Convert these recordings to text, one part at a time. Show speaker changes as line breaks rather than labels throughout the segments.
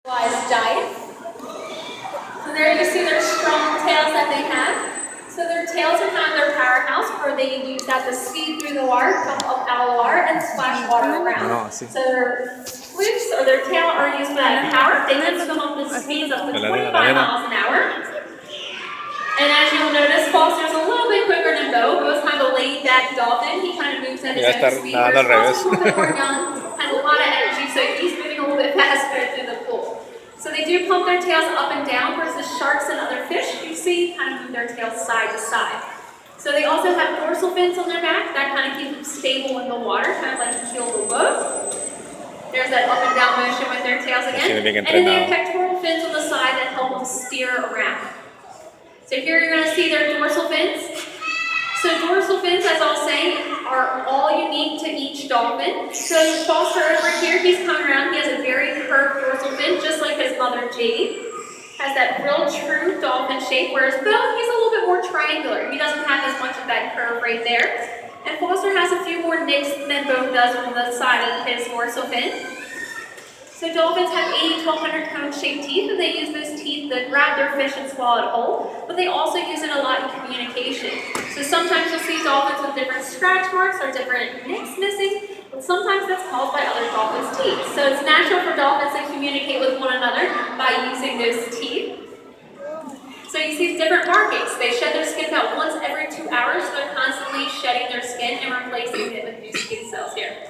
Diet. So there you see their strong tails that they have. So their tails are kind of their powerhouse where they use that to speed through the water, jump up out of the water, and splash water around. So their flukes or their tail are used for that power. They can swim up to speeds up to 25 miles an hour. And as you'll notice, Foster's a little bit quicker than Bo. Bo's kind of a laid-back dolphin. He kind of moves at his own speed. Whereas Foster's a little bit more young, kind of a lot of energy, so he's moving a little bit faster through the pool. So they do pump their tails up and down versus sharks and other fish. You see, kind of move their tails side to side. So they also have dorsal fins on their back that kind of keep them stable in the water, kind of like the keel of a boat. There's that up and down motion with their tails again. And then they have pectoral fins on the side that help them steer around. So here you're going to see their dorsal fins. So dorsal fins, as I was saying, are all unique to each dolphin. So Foster over here, he's coming around. He has a very curved dorsal fin, just like his mother Jade. Has that real true dolphin shape, whereas Bo, he's a little bit more triangular. He doesn't have as much of that curve right there. And Foster has a few more nicks than Bo does on the side of his dorsal fin. So dolphins have 80 to 100 cone-shaped teeth, and they use those teeth to grab their fish and swallow it whole, but they also use it a lot in communication. So sometimes you'll see dolphins with different scratch marks or different nicks missing, but sometimes that's caused by other dolphins' teeth. So it's natural for dolphins to communicate with one another by using those teeth. So you see different markings. They shed their skin about once every 2 hours, so they're constantly shedding their skin and replacing it with new skin cells here.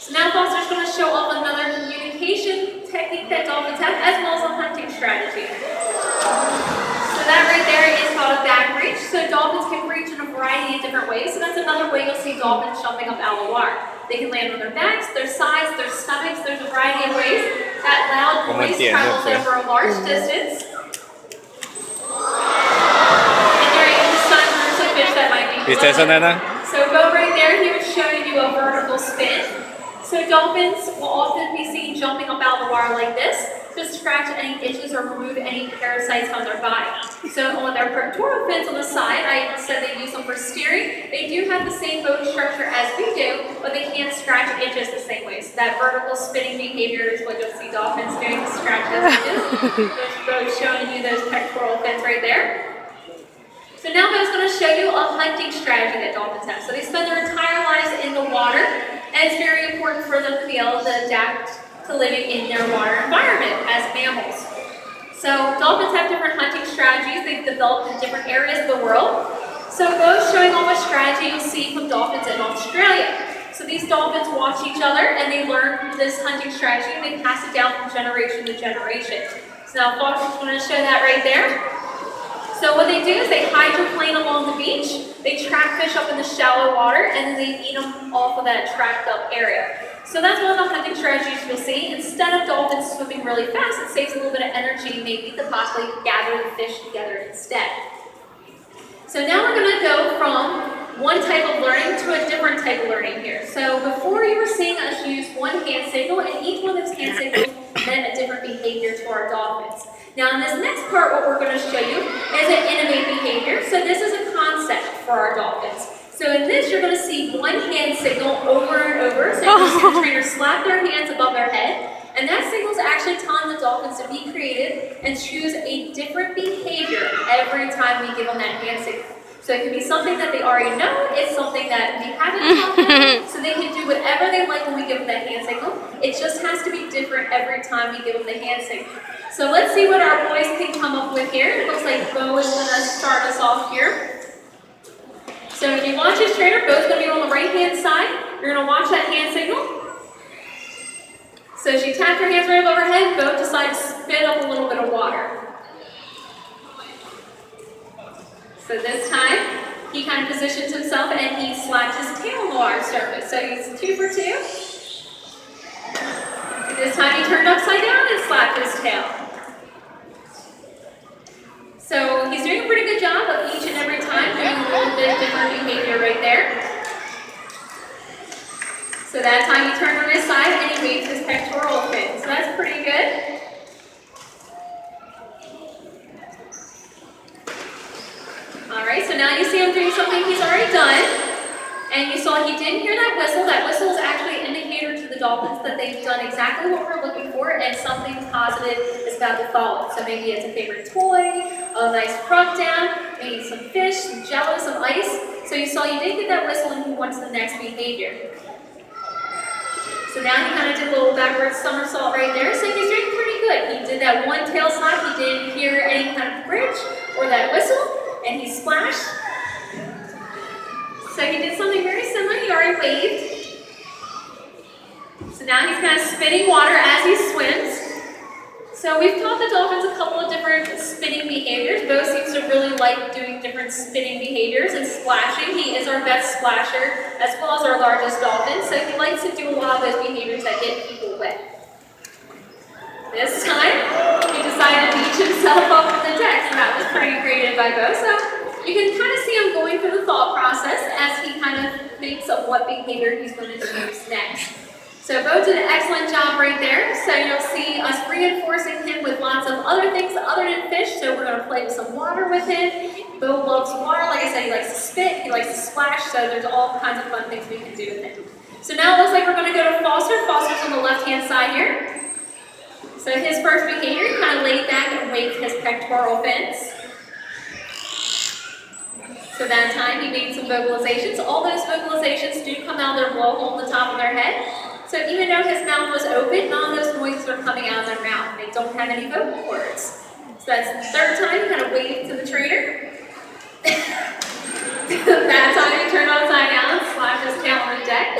So now Foster's going to show off another communication technique that dolphins have, as well as a hunting strategy. So that right there is called a back reach. So dolphins can reach in a variety of different ways. So that's another way you'll see dolphins jumping up out of the water. They can land on their backs, their sides, their stomachs. There's a variety of ways. That loud voice travels over a large distance. And there you can sun groups of fish that might be below. So Bo right there, he was showing you a vertical spin. So dolphins will often be seen jumping up out of the water like this to scratch any itches or remove any parasites from their body. So on their pectoral fins on the side, I said they use them for steering. They do have the same bone structure as we do, but they can't scratch itches the same way. So that vertical spinning behavior is what you'll see dolphins doing to scratch those itches. Bo's showing you those pectoral fins right there. So now Bo's going to show you a hunting strategy that dolphins have. So they spend their entire lives in the water, and it's very important for them to be able to adapt to living in their water environment as mammals. So dolphins have different hunting strategies they've developed in different areas of the world. So Bo's showing off a strategy you'll see from dolphins in Australia. So these dolphins watch each other and they learn this hunting strategy and they pass it down from generation to generation. So now Foster's going to show that right there. So what they do is they hydroplane along the beach, they trap fish up in the shallow water, and then they eat them off of that trapped up area. So that's one of the hunting strategies you'll see. Instead of dolphins swimming really fast, it saves a little bit of energy maybe to possibly gather the fish together instead. So now we're going to go from one type of learning to a different type of learning here. So before you were seeing us use one hand signal, and each one of those hand signals meant a different behavior to our dolphins. Now in this next part, what we're going to show you is an intimate behavior. So this is a concept for our dolphins. So in this, you're going to see one hand signal over and over. So you see the trainer slap their hands above their head. And that signal is actually telling the dolphins to be creative and choose a different behavior every time we give them that hand signal. So it can be something that they already know, it's something that we haven't taught them, so they can do whatever they like when we give them that hand signal. It just has to be different every time we give them the hand signal. So let's see what our boys can come up with here. It looks like Bo is going to start us off here. So if you watch his trainer, Bo's going to be on the right hand side. You're going to watch that hand signal. So as you tap your hands right above her head, Bo decides to spit up a little bit of water. So this time, he kind of positions himself and he slaps his tail on the water surface. So he's 2 for 2. This time he turned upside down and slapped his tail. So he's doing a pretty good job of each and every time doing a little bit different behavior right there. So that time he turned on his side and he waved his pectoral fin. So that's pretty good. Alright, so now you see him doing something he's already done. And you saw he didn't hear that whistle. That whistle is actually an indicator to the dolphins that they've done exactly what we're looking for and something positive is about to follow. So maybe it's a favorite toy, a nice rub down, maybe some fish, some jello, some ice. So you saw you did get that whistle and he went to the next behavior. So now he kind of did a little backwards somersault right there. So he's doing pretty good. He did that one tail slap. He didn't hear any kind of bridge or that whistle, and he splashed. So he did something very similar. He already waved. So now he's kind of spitting water as he swims. So we've taught the dolphins a couple of different spinning behaviors. Bo seems to really like doing different spinning behaviors and splashing. He is our best splasher as well as our largest dolphin. So he likes to do a lot of those behaviors that get people wet. This time, he decided to beach himself up on the deck. So that was pretty creative by Bo. So you can kind of see him going through the thought process as he kind of thinks of what behavior he's going to choose next. So Bo did an excellent job right there. So you'll see us reinforcing him with lots of other things other than fish. So we're going to play with some water with him. Bo loves water. Like I said, he likes to spit. He likes to splash. So there's all kinds of fun things we can do with him. So now it looks like we're going to go to Foster. Foster's on the left-hand side here. So his first behavior, he kind of laid back and waved his pectoral fins. So that time he made some vocalizations. All those vocalizations do come out of their blowhole on the top of their head. So even though his mouth was open, none of those noises are coming out of their mouth. They don't have any vocal cords. So that's the third time he kind of waved to the trainer. That time he turned upside down and slapped his tail on the deck.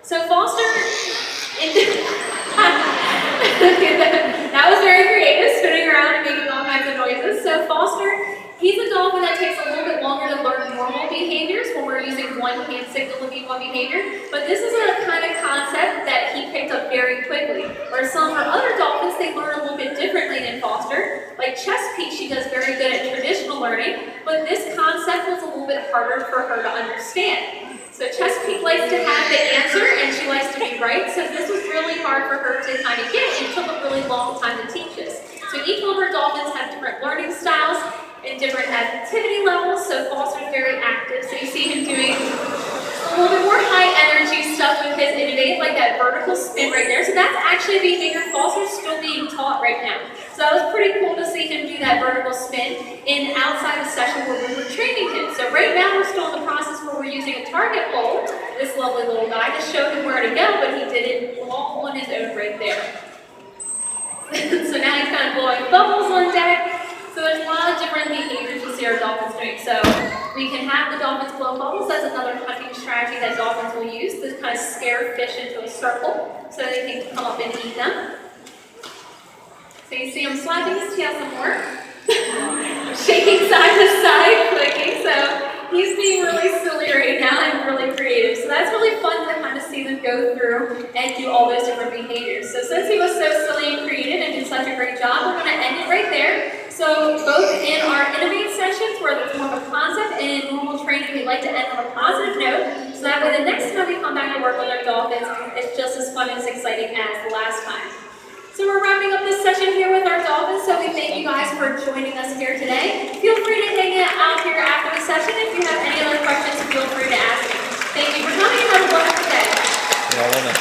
So Foster, that was very creative, spinning around and making all kinds of noises. So Foster, he's a dolphin that takes a little bit longer to learn normal behaviors when we're using one hand signal to be one behavior. But this is a kind of concept that he picked up very quickly. Where some of our other dolphins, they learn a little bit differently than Foster. Like Chesapeake, she does very good at traditional learning, but this concept was a little bit harder for her to understand. So Chesapeake likes to have the answer and she likes to be right. So this was really hard for her to kind of get. It took a really long time to teach us. So each one of our dolphins have different learning styles and different activity levels. So Foster's very active. So you see him doing a little bit more high energy stuff with his innovate, like that vertical spin right there. So that's actually a behavior Foster's still being taught right now. So that was pretty cool to see him do that vertical spin in outside the session where we were training him. So right now we're still in the process where we're using a target pole, this lovely little guy, to show him where to go, but he did it all on his own right there. So now he's kind of blowing bubbles on deck. So there's a lot of different behaviors we see our dolphins doing. So we can have the dolphins blow bubbles. That's another hunting strategy that dolphins will use to kind of scare fish into a circle so they can come up and eat them. So you see him slapping his tail some more. Shaking side to side, clicking. So he's being really silly right now and really creative. So that's really fun to kind of see them go through and do all those different behaviors. So since he was so silly and creative and did such a great job, we're going to end it right there. So both in our Innovate sessions where there's more of a concept and in normal training we like to end on a positive note so that way the next time we come back to work with our dolphins it's just as fun and as exciting as the last time. So we're wrapping up this session here with our dolphins, so we thank you guys for joining us here today. Feel free to hang out here after the session. If you have any other questions, feel free to ask me. Thank you for coming and have a wonderful day.